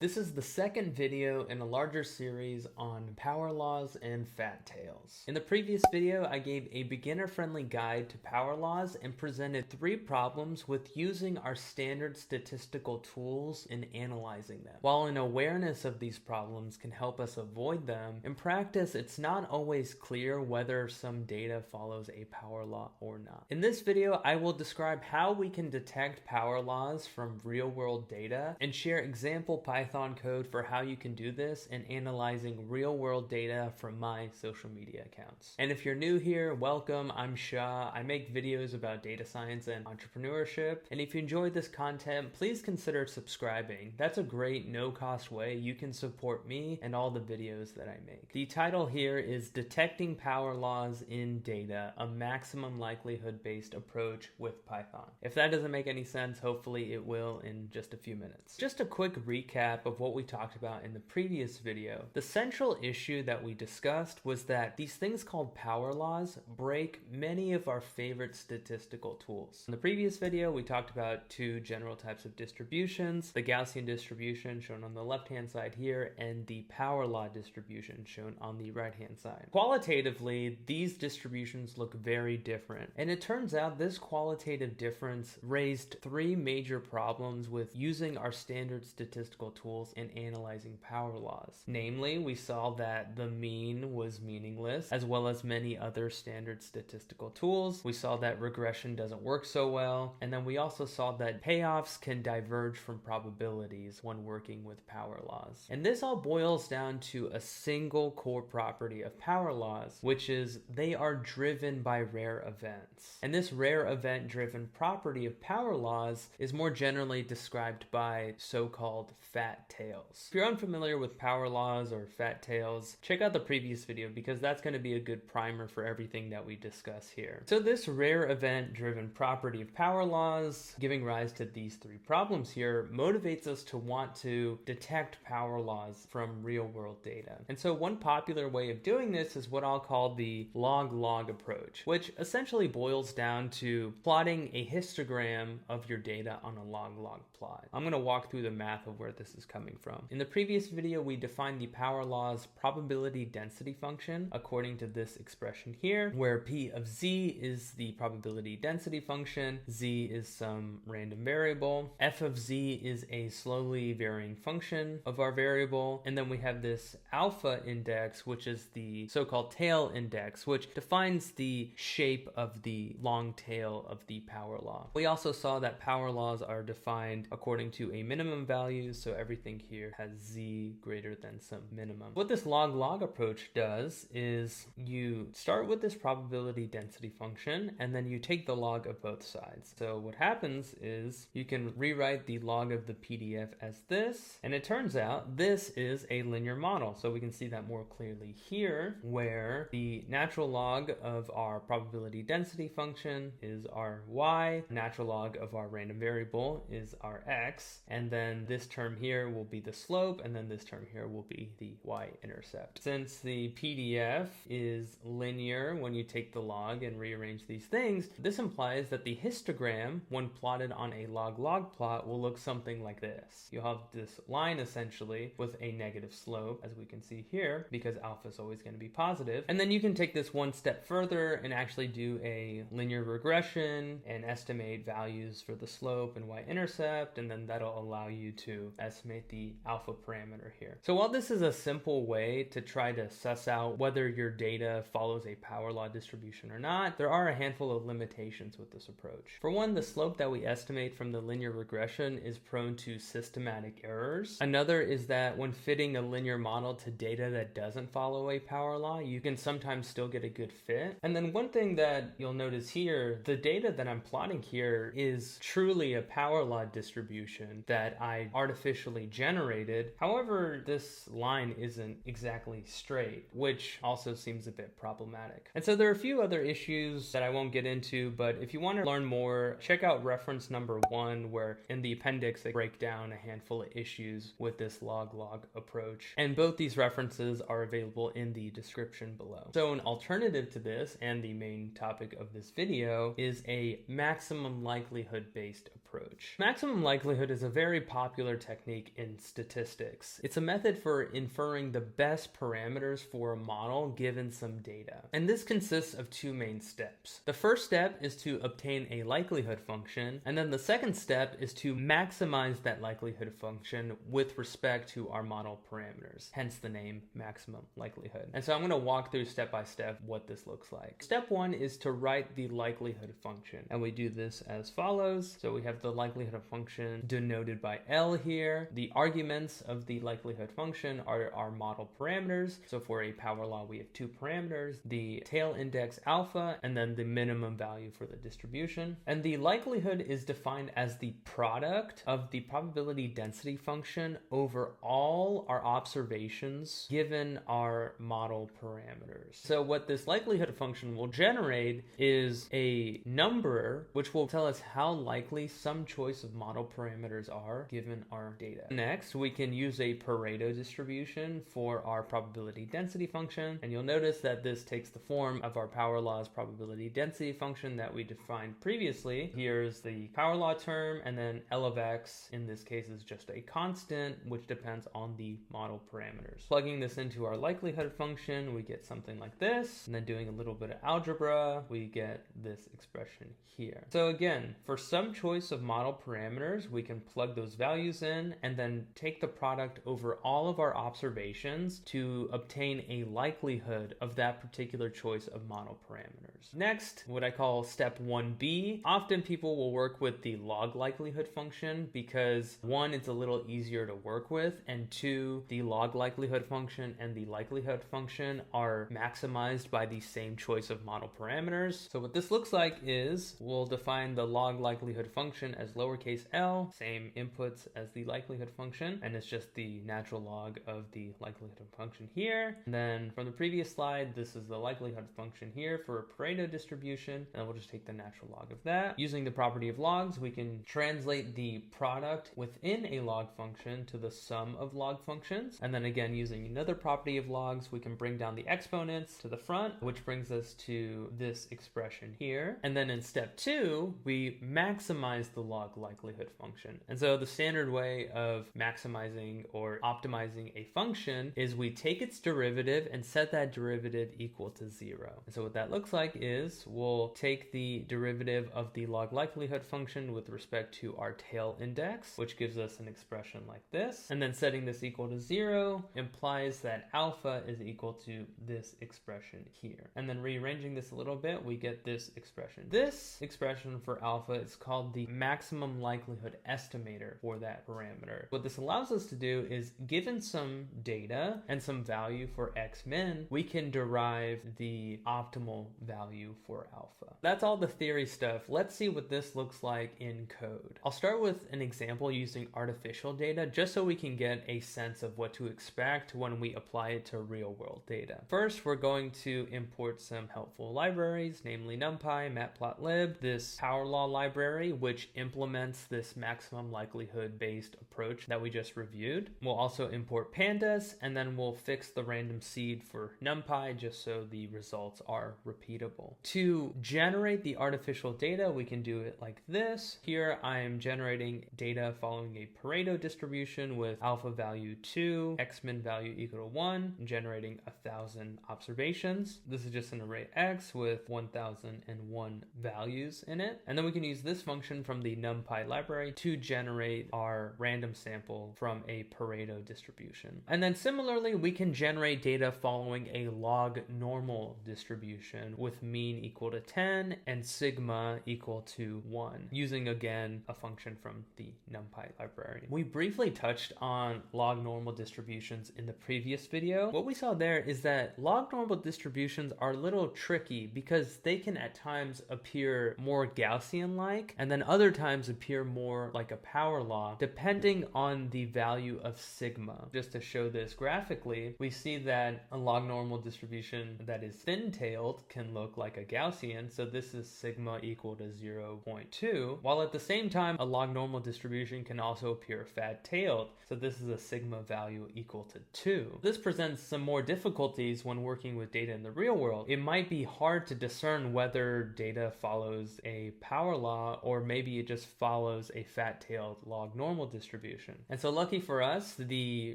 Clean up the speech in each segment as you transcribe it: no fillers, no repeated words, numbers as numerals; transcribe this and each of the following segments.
This is the second video in a larger series on power laws and fat tails. In the previous video, I gave a beginner-friendly guide to power laws and presented 3 problems with using our standard statistical tools in analyzing them. While an awareness of these problems can help us avoid them, in practice it's not always clear whether some data follows a power law or not. In this video, I will describe how we can detect power laws from real-world data and share example Python code for how you can do this in analyzing real-world data from my social media accounts. And if you're new here, welcome. I'm Shah. I make videos about data science and entrepreneurship. And if you enjoyed this content, please consider subscribing. That's a great no-cost way you can support me and all the videos that I make. The title here is Detecting Power Laws in Data, a maximum likelihood-based approach with Python. If that doesn't make any sense, hopefully it will in just a few minutes. Just a quick recap of what we talked about in the previous video. The central issue that we discussed was that these things called power laws break many of our favorite statistical tools. In the previous video, we talked about 2 general types of distributions, the Gaussian distribution shown on the left-hand side here, and the power law distribution shown on the right-hand side. Qualitatively, these distributions look very different, and it turns out this qualitative difference raised 3 major problems with using our standard statistical tools in analyzing power laws. Namely, we saw that the mean was meaningless, as well as many other standard statistical tools. We saw that regression doesn't work so well, and then we also saw that payoffs can diverge from probabilities when working with power laws. And this all boils down to a single core property of power laws, which is they are driven by rare events. And this rare event driven property of power laws is more generally described by so-called fat tails. If you're unfamiliar with power laws or fat tails, check out the previous video because that's going to be a good primer for everything that we discuss here. So this rare event driven property of power laws, giving rise to these 3 problems here, motivates us to want to detect power laws from real world data. And so one popular way of doing this is what I'll call the log-log approach, which essentially boils down to plotting a histogram of your data on a log-log plot. I'm going to walk through the math of where this is coming from. In the previous video, we defined the power law's probability density function according to this expression here, where P of Z is the probability density function, Z is some random variable, F of Z is a slowly varying function of our variable, and then we have this alpha index, which is the so-called tail index, which defines the shape of the long tail of the power law. We also saw that power laws are defined according to a minimum value, so everything here has Z greater than some minimum. What this log-log approach does is you start with this probability density function and then you take the log of both sides. So what happens is you can rewrite the log of the PDF as this, and it turns out this is a linear model. So we can see that more clearly here, where the natural log of our probability density function is our y, natural log of our random variable is our x, and then this term here will be the slope, and then this term here will be the y-intercept. Since the PDF is linear when you take the log and rearrange these things, this implies that the histogram, when plotted on a log-log plot, will look something like this. You'll have this line essentially with a negative slope, as we can see here, because alpha is always going to be positive. And then you can take this one step further and actually do a linear regression and estimate values for the slope and y-intercept, and then that'll allow you to estimate the alpha parameter here. So while this is a simple way to try to suss out whether your data follows a power law distribution or not, there are a handful of limitations with this approach. For one, the slope that we estimate from the linear regression is prone to systematic errors. Another is that when fitting a linear model to data that doesn't follow a power law, you can sometimes still get a good fit. And then one thing that you'll notice here, the data that I'm plotting here is truly a power law distribution that I artificially generated. However, this line isn't exactly straight, which also seems a bit problematic. And so there are a few other issues that I won't get into, but if you want to learn more, check out reference number 1, where in the appendix they break down a handful of issues with this log-log approach. And both these references are available in the description below. So an alternative to this, and the main topic of this video, is a maximum likelihood based approach. Maximum likelihood is a very popular technique technique in statistics. It's a method for inferring the best parameters for a model given some data. And this consists of two main steps. The first step is to obtain a likelihood function, and then the second step is to maximize that likelihood function with respect to our model parameters, hence the name maximum likelihood. And so I'm going to walk through step by step what this looks like. Step one is to write the likelihood function, and we do this as follows. So we have the likelihood function denoted by L here. The arguments of the likelihood function are our model parameters. So for a power law, we have two parameters, the tail index alpha, and then the minimum value for the distribution. And the likelihood is defined as the product of the probability density function over all our observations given our model parameters. So what this likelihood function will generate is a number which will tell us how likely some choice of model parameters are given our data. Next, we can use a Pareto distribution for our probability density function, and you'll notice that this takes the form of our power law's probability density function that we defined previously. Here's the power law term, and then L of x in this case is just a constant which depends on the model parameters. Plugging this into our likelihood function, we get something like this, and then doing a little bit of algebra, we get this expression here. So again, for some choice of model parameters, we can plug those values in and then take the product over all of our observations to obtain a likelihood of that particular choice of model parameters. Next, what I call step 1b. Often people will work with the log likelihood function because one, it's a little easier to work with, and two, the log likelihood function and the likelihood function are maximized by the same choice of model parameters. So what this looks like is we'll define the log likelihood function as lowercase l, same inputs as the likelihood function, and it's just the natural log of the likelihood function here. And then from the previous slide, this is the likelihood function here for a Pareto distribution, and we'll just take the natural log of that. Using the property of logs, we can translate the product within a log function to the sum of log functions. And then again, using another property of logs, we can bring down the exponents to the front, which brings us to this expression here. And then in step two, we maximize the log likelihood function. And so the standard way of maximizing or optimizing a function is we take its derivative and set that derivative equal to 0. And so what that looks like is we'll take the derivative of the log likelihood function with respect to our tail index, which gives us an expression like this. And then setting this equal to 0 implies that alpha is equal to this expression here. And then rearranging this a little bit, we get this expression. This expression for alpha is called the maximum likelihood estimator for that parameter. What this allows us to do is, given some data and some value for x min, we can derive the optimal value for alpha. That's all the theory stuff. Let's see what this looks like in code. I'll start with an example using artificial data just so we can get a sense of what to expect when we apply it to real world data. First, we're going to import some helpful libraries, namely NumPy, Matplotlib, this power law library, which implements this maximum likelihood based approach that we just reviewed. We'll also import pandas, and then we'll fix the random seed for NumPy just so the results are repeatable. To generate the artificial data, we can do it like this. Here I am generating data following a Pareto distribution with alpha value 2, x min value equal to 1, generating 1,000 observations. This is just an array x with 1,001 values in it. And then we can use this function from the NumPy library to generate our random sample from a Pareto distribution. And then similarly, we can generate data following a log normal distribution with mean equal to 10 and sigma equal to 1, using again a function from the NumPy library. We briefly touched on log normal distributions in the previous video. What we saw there is that log normal distributions are a little tricky because they can at times appear more Gaussian-like and then other times appear more like a power law depending on the value of sigma. Just to show this graphically, we see that a log normal distribution that is thin-tailed can look like a Gaussian, so this is sigma equal to 0.2, while at the same time a log normal distribution can also appear fat-tailed, so this is a sigma value equal to 2. This presents some more difficulties when working with data in the real world. It might be hard to discern whether data follows a power law or maybe it just follows a fat-tailed log normal distribution. distribution. And so lucky for us, the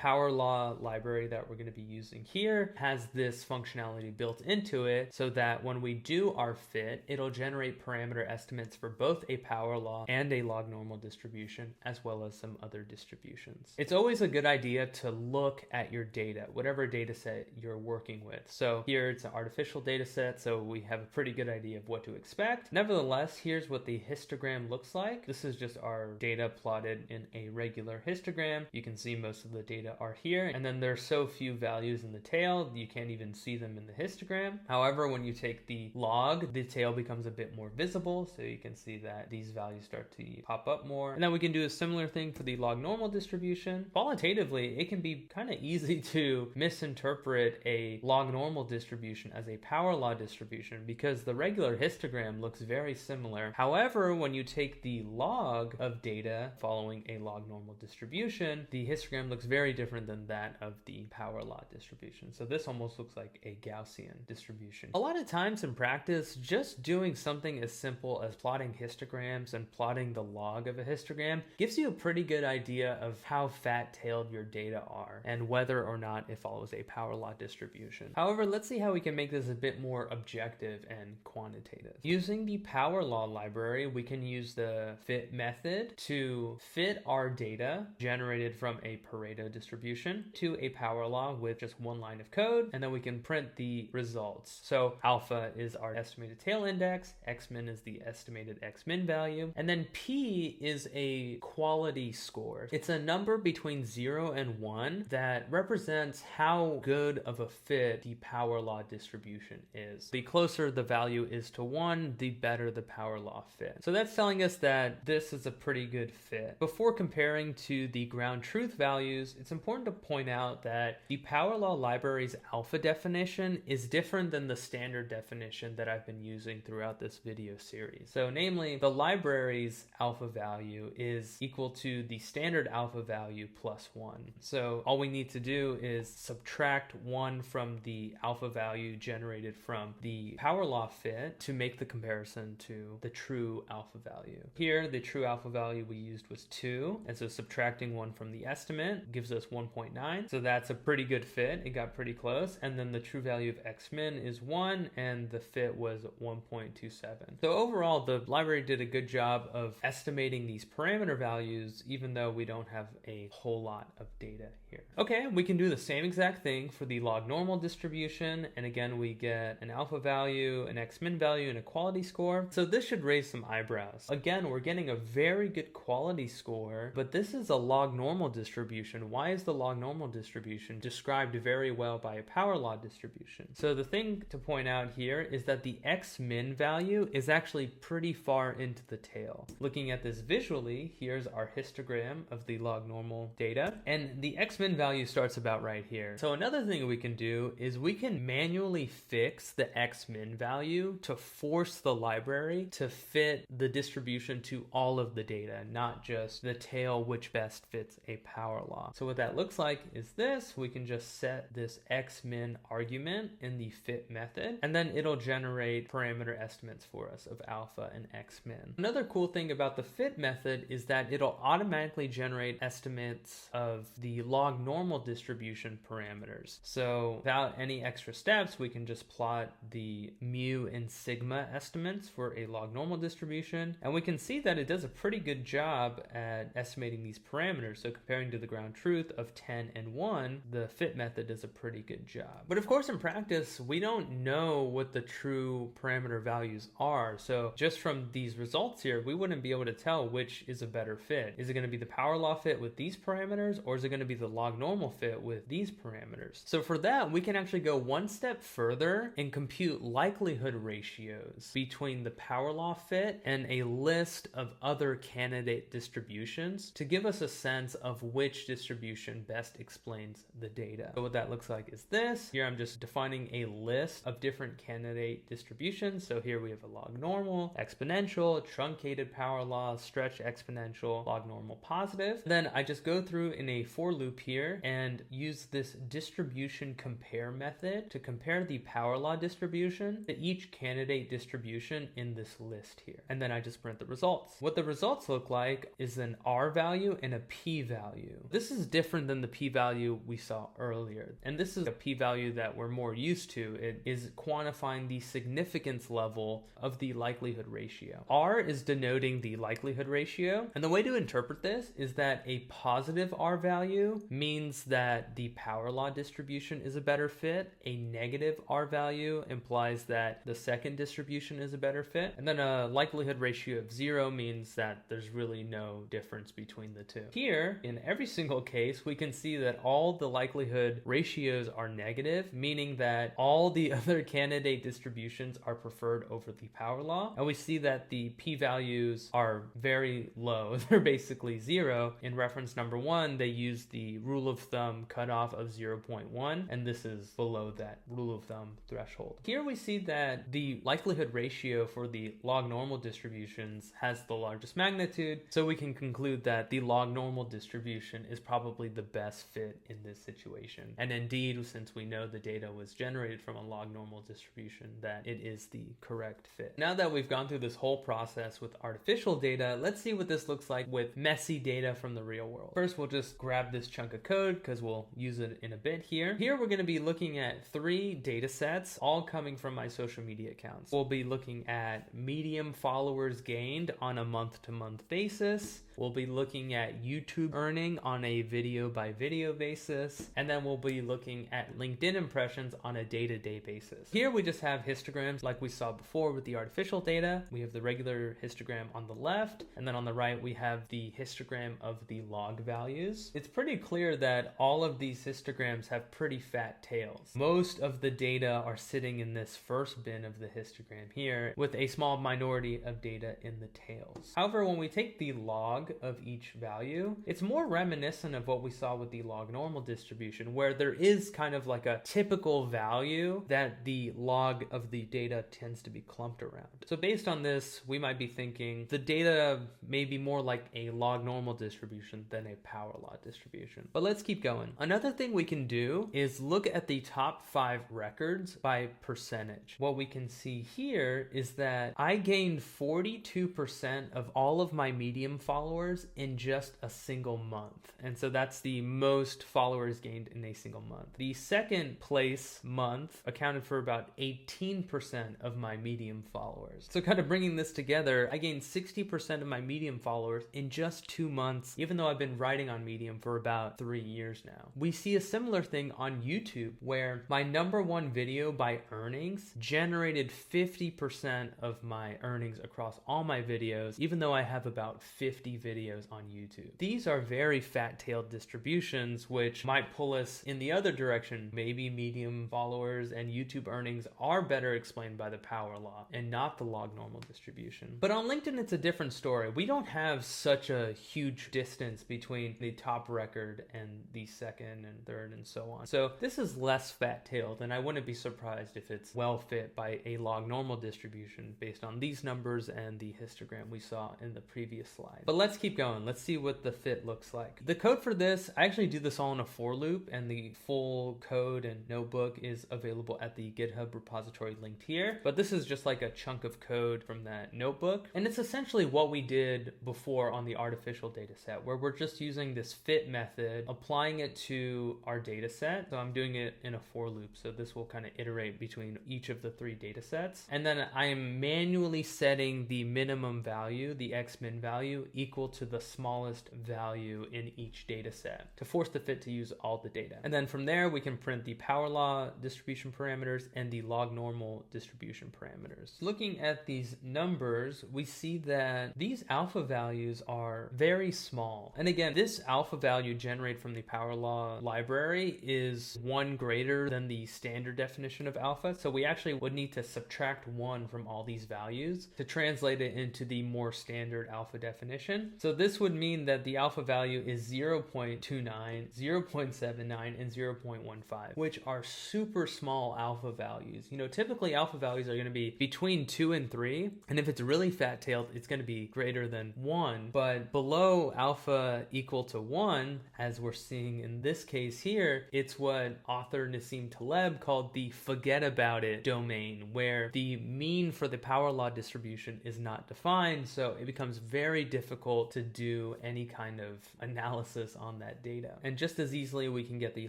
power law library that we're going to be using here has this functionality built into it so that when we do our fit, it'll generate parameter estimates for both a power law and a log normal distribution, as well as some other distributions. It's always a good idea to look at your data, whatever data set you're working with. So here it's an artificial data set, so we have a pretty good idea of what to expect. Nevertheless, here's what the histogram looks like. This is just our data plotted in a regular histogram. You can see most of the data are here, and then there's so few values in the tail, you can't even see them in the histogram. However, when you take the log, the tail becomes a bit more visible, so you can see that these values start to pop up more. And then we can do a similar thing for the log normal distribution. Qualitatively, it can be kind of easy to misinterpret a log normal distribution as a power law distribution because the regular histogram looks very similar. However, when you take the log of data following a log normal distribution, the histogram looks very different than that of the power law distribution. So this almost looks like a Gaussian distribution. A lot of times in practice, just doing something as simple as plotting histograms and plotting the log of a histogram gives you a pretty good idea of how fat-tailed your data are and whether or not it follows a power law distribution. However, let's see how we can make this a bit more objective and quantitative. Using the power law library, we can use the fit method to fit our data generated from a Pareto distribution to a power law with just one line of code, and then we can print the results. So alpha is our estimated tail index, x-min is the estimated x-min value, and then p is a quality score. It's a number between 0 and 1 that represents how good of a fit the power law distribution is. The closer the value is to 1, the better the power law fit. So that's telling us that this is a pretty good fit. Before comparing to the ground truth values, it's important to point out that the power law library's alpha definition is different than the standard definition that I've been using throughout this video series. So namely, the library's alpha value is equal to the standard alpha value plus 1. So all we need to do is subtract 1 from the alpha value generated from the power law fit to make the comparison to the true alpha value. Here, the true alpha value we used was 2, and so subtracting 1 from the estimate gives us 1.9. So that's a pretty good fit. It got pretty close. And then the true value of x-min is 1, and the fit was 1.27. So overall, the library did a good job of estimating these parameter values, even though we don't have a whole lot of data here. Okay, we can do the same exact thing for the log normal distribution. And again, we get an alpha value, an x-min value, and a quality score. So this should raise some eyebrows. Again, we're getting a very good quality score, but this is a log normal distribution. Why is the log normal distribution described very well by a power law distribution? So the thing to point out here is that the x-min value is actually pretty far into the tail. Looking at this visually, here's our histogram of the log normal data, and the x-min value starts about right here. So another thing we can do is we can manually fix the x-min value to force the library to fit the distribution to all of the data, not just the tail which best fits a power law. So what that looks like is this. We can just set this x-min argument in the fit method, and then it'll generate parameter estimates for us of alpha and x-min. Another cool thing about the fit method is that it'll automatically generate estimates of the log normal distribution parameters. So without any extra steps, we can just plot the mu and sigma estimates for a log normal distribution, and we can see that it does a pretty good job at estimating these parameters. So comparing to the ground truth of 10 and 1, the fit method does a pretty good job. But of course, in practice, we don't know what the true parameter values are. So just from these results here, we wouldn't be able to tell which is a better fit. Is it going to be the power law fit with these parameters, or is it going to be the log normal fit with these parameters? So for that, we can actually go one step further and compute likelihood ratios between the power law fit and a list of other candidate distributions to give us a sense of which distribution best explains the data. So what that looks like is this. Here I'm just defining a list of different candidate distributions. So here we have a log normal, exponential, truncated power law, stretch exponential, log normal positive. Then I just go through in a for loop here and use this distribution compare method to compare the power law distribution to each candidate distribution in this list here. And then I just print the results. What the results look like is an R value and a P value. This is different than the P value we saw earlier. And this is a P value that we're more used to. It is quantifying the significance level of the likelihood ratio. R is denoting the likelihood ratio. And the way to interpret this is that a positive R value means that the power law distribution is a better fit. A negative R value implies that the second distribution is a better fit. And then a likelihood ratio of 0 means that there's really no difference between the two. Here, in every single case, we can see that all the likelihood ratios are negative, meaning that all the other candidate distributions are preferred over the power law. And we see that the p-values are very low. They're basically 0. In reference number 1, they use the rule of thumb cutoff of 0.1, and this is below that rule of thumb threshold. Here we see that the likelihood ratio for the log normal distributions has the largest magnitude, so we can conclude that the log normal distribution is probably the best fit in this situation. And indeed, since we know the data was generated from a log normal distribution, that it is the correct fit. Now that we've gone through this whole process with artificial data, let's see what this looks like with messy data from the real world. First, we'll just grab this chunk of code because we'll use it in a bit here. Here, we're going to be looking at 3 data sets, all coming from my social media accounts. We'll be looking at medium followers gained on a month-to-month basis. We'll be looking at YouTube earning on a video by video basis, and then we'll be looking at LinkedIn impressions on a day-to-day basis. Here we just have histograms like we saw before with the artificial data. We have the regular histogram on the left, and then on the right we have the histogram of the log values. It's pretty clear that all of these histograms have pretty fat tails. Most of the data are sitting in this first bin of the histogram here, with a small minority of data in the tails. However, when we take the log of each value, it's more reminiscent of what we saw with the log normal distribution, where there is kind of like a typical value that the log of the data tends to be clumped around. So based on this, we might be thinking the data may be more like a log normal distribution than a power law distribution. But let's keep going. Another thing we can do is look at the top 5 records by percentage. What we can see here is that I gained 42% of all of my medium followers in just a single month. And so that's the most followers gained in a single month. The second place month accounted for about 18% of my medium followers. So kind of bringing this together, I gained 60% of my medium followers in just 2 months, even though I've been writing on Medium for about 3 years now. We see a similar thing on YouTube, where my #1 video by earnings generated 50% of my earnings across all my videos, even though I have about 50 videos on YouTube. These are very fat-tailed distributions, which might pull us in the other direction. Maybe Medium followers and YouTube earnings are better explained by the power law and not the log normal distribution. But on LinkedIn, it's a different story. We don't have such a huge distance between the top record and the second and third and so on. So this is less fat-tailed, and I wouldn't be surprised if it's well fit by a log normal distribution based on these numbers and the histogram we saw in the previous slide. But let's keep going. Let's see what the fit looks like. The code for this, I actually do this all in a for loop, and the full code and notebook is available at the GitHub repository linked here. But this is just like a chunk of code from that notebook. And it's essentially what we did before on the artificial data set, where we're just using this fit method, applying it to our data set. So I'm doing it in a for loop. So this will kind of iterate between each of the 3 data sets. And then I am manually setting the minimum value, the x-min value, equal to the smallest value in each data set to force the fit to use all the data. And then from there, we can print the power law distribution parameters and the log normal distribution parameters. Looking at these numbers, we see that these alpha values are very small. And again, this alpha value generated from the power law library is 1 greater than the standard definition of alpha. So we actually would need to subtract 1 from all these values to translate it into the more standard alpha definition. distribution. So this would mean that the alpha value is 0.29, 0.79, and 0.15, which are super small alpha values. You know, typically alpha values are going to be between 2 and 3, and if it's really fat-tailed, it's going to be greater than 1. But below alpha equal to 1, as we're seeing in this case here, it's what author Nassim Taleb called the forget about it domain, where the mean for the power law distribution is not defined, so it becomes very difficult to do any kind of analysis on that data. And just as easily we can get the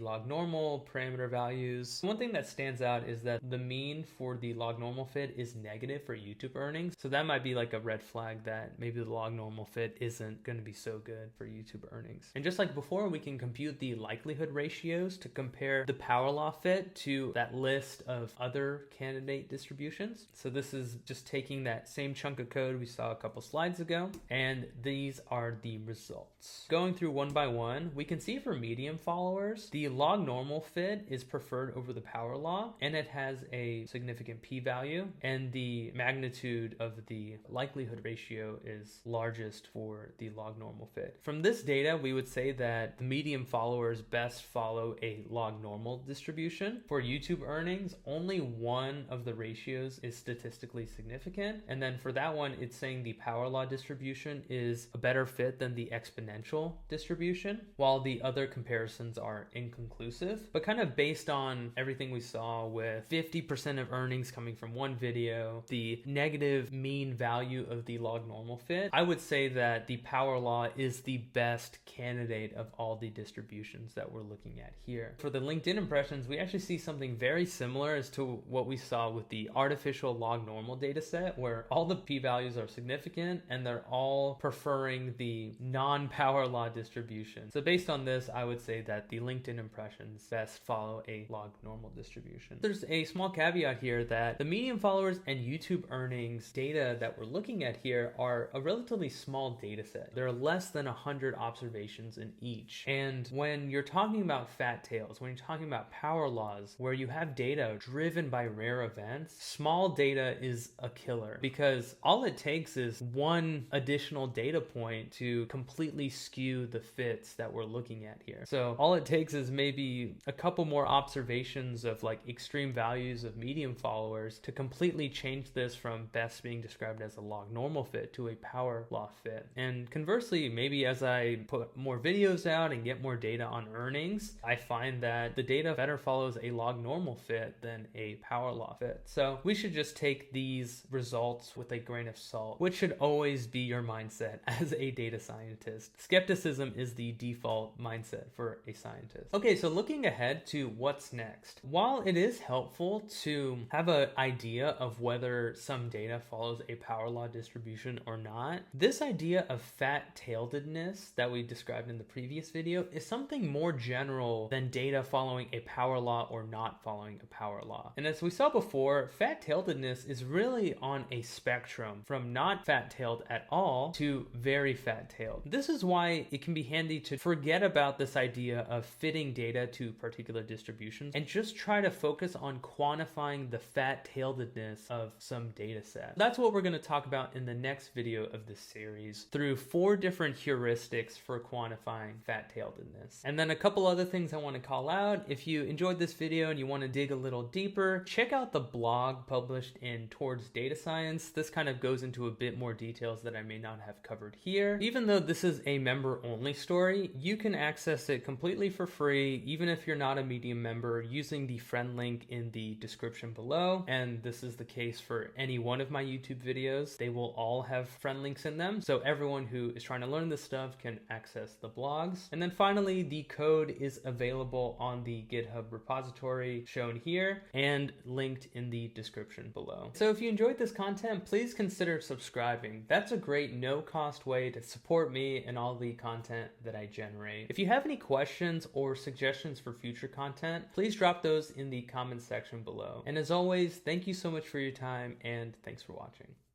log normal parameter values. One thing that stands out is that the mean for the log normal fit is negative for YouTube earnings, so that might be like a red flag that maybe the log normal fit isn't going to be so good for YouTube earnings. And just like before, we can compute the likelihood ratios to compare the power law fit to that list of other candidate distributions. So this is just taking that same chunk of code we saw a couple slides ago, and these are the results. Going through one by one, we can see for medium followers, the log normal fit is preferred over the power law, and it has a significant p-value, and the magnitude of the likelihood ratio is largest for the log normal fit. From this data, we would say that the medium followers best follow a log normal distribution. For YouTube earnings, only one of the ratios is statistically significant, and then for that one, it's saying the power law distribution is a better fit than the exponential distribution, while the other comparisons are inconclusive. But kind of based on everything we saw with 50% of earnings coming from one video, the negative mean value of the log normal fit, I would say that the power law is the best candidate of all the distributions that we're looking at here. For the LinkedIn impressions, we actually see something very similar as to what we saw with the artificial log normal data set, where all the p-values are significant and they're all preferring the non-power law distribution. So based on this, I would say that the LinkedIn impressions best follow a log normal distribution. There's a small caveat here that the medium followers and YouTube earnings data that we're looking at here are a relatively small data set. There are less than 100 observations in each. And when you're talking about fat tails, when you're talking about power laws, where you have data driven by rare events, small data is a killer, because all it takes is one additional data point to completely skew the fits that we're looking at here. So all it takes is maybe a couple more observations of like extreme values of medium followers to completely change this from best being described as a log normal fit to a power law fit. And conversely, maybe as I put more videos out and get more data on earnings, I find that the data better follows a log normal fit than a power law fit. So we should just take these results with a grain of salt, which should always be your mindset as a data scientist. Skepticism is the default mindset for a scientist. Okay, so looking ahead to what's next. While it is helpful to have an idea of whether some data follows a power law distribution or not, this idea of fat-tailedness that we described in the previous video is something more general than data following a power law or not following a power law. And as we saw before, fat-tailedness is really on a spectrum from not fat-tailed at all to very fat-tailed. This is why it can be handy to forget about this idea of fitting data to particular distributions and just try to focus on quantifying the fat-tailedness of some data set. That's what we're going to talk about in the next video of this series, through 4 different heuristics for quantifying fat-tailedness. And then a couple other things I want to call out. If you enjoyed this video and you want to dig a little deeper, check out the blog published in Towards Data Science. This kind of goes into a bit more details that I may not have covered here. Even though this is a member-only story, you can access it completely for free, even if you're not a Medium member, using the friend link in the description below. And this is the case for any one of my YouTube videos. They will all have friend links in them, so everyone who is trying to learn this stuff can access the blogs. And then finally, the code is available on the GitHub repository shown here and linked in the description below. So if you enjoyed this content, please consider subscribing. That's a great no-cost way to support me and all the content that I generate. If you have any questions or suggestions for future content, please drop those in the comments section below. And as always, thank you so much for your time, and thanks for watching.